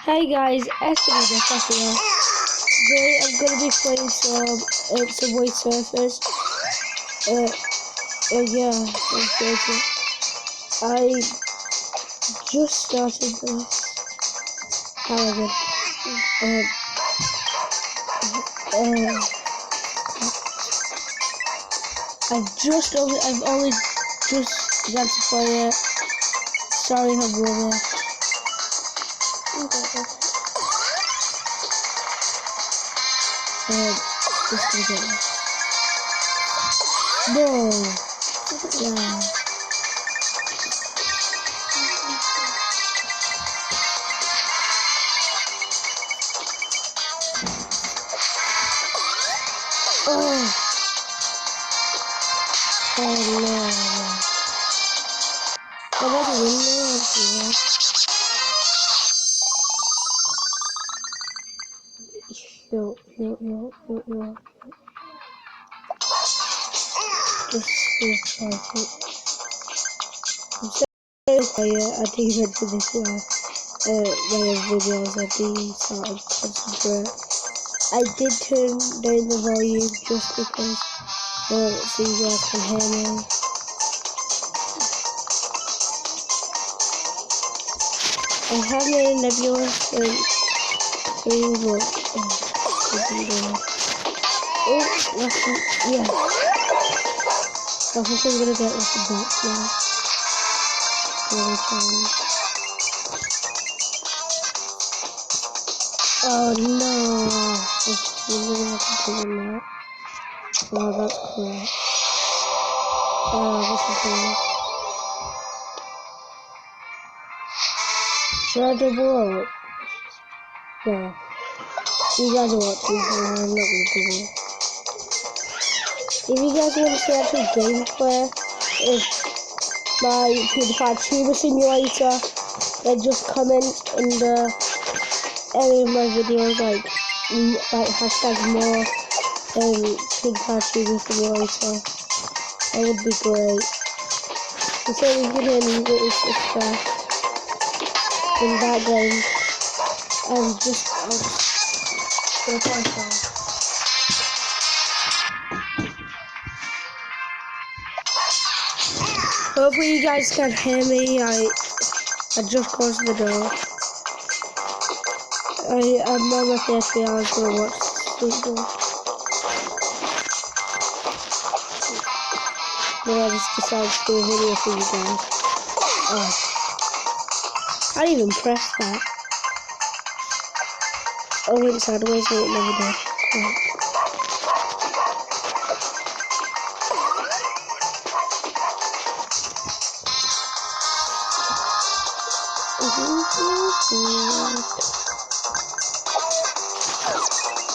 Hey guys, SMD here. Today I'm gonna be playing some Subway Surfers. Yeah, let's go to it. I just started this. However, I've only just begun to play it. Sorry, I'm brother. Just gonna get it. No. Yeah. Oh. Oh no. Oh, that's a window. Yo. Just try to. I'm so quiet. I think I mentioned this last way of videos. I do sort of concentrate. I did turn down the volume just because so you guys can hear me. I have made a nebula thing, but yeah. I think I'm gonna get like a box now. Oh no! It's really not doing that. Wow, that's cool. Oh, this is cool. Should I double up? Yeah. You guys are watching, so I'm not gonna double up. If you guys want to see actual gameplay of my PewDiePie Tuber Simulator, then just comment under any of my videos, like hashtag more PewDiePie Tuber Simulator. That would be great. So we can hear me little success in that game, and just gonna try some. Hopefully you guys can hear me. I just closed the door. I'm on my PSP. I was gonna watch football. But I just decided to do a video for you guys. Oh. I didn't even press that. Oh, went sideways, but it never did. Right.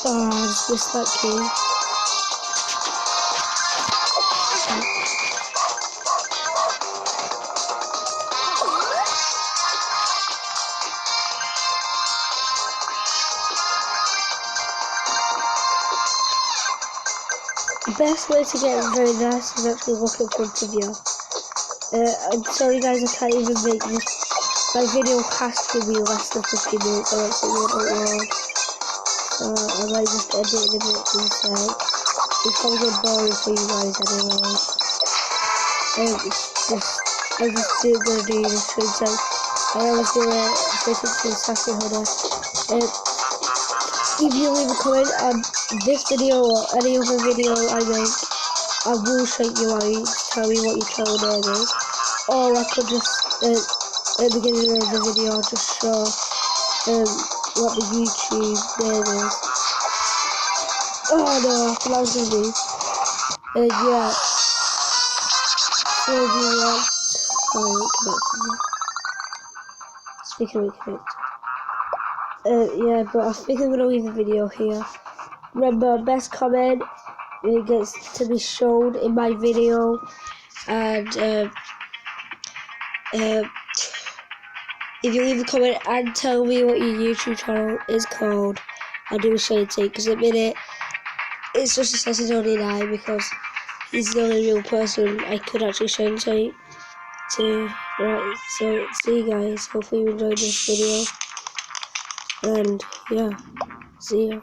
Oh, I just missed that key. The best way to get very nice is actually walk in front of you. I'm sorry guys, I can't even make this. My video has to be less than 50 minutes or else it won't upload. I might just edit it a bit inside. It's probably get boring for you guys anyway. I'm just gonna do this since I always do it for Sassy Hunter. If you leave a comment on this video or any other video I make, I will shout you out, tell me what your channel name is. Or I could just, at the beginning of the video, I'll just show what the YouTube name is. Oh no, that was gonna be. Yeah. So if you want, speaking of connect. Yeah, but I think I'm gonna leave the video here. Remember, best comment it gets to be shown in my video, and if you leave a comment and tell me what your YouTube channel is called, I'll do a shade take, because at the minute it's just Assassin's only 9 because he's the only real person I could actually shade take to. Right, so see you guys, hopefully you enjoyed this video. And yeah, see ya.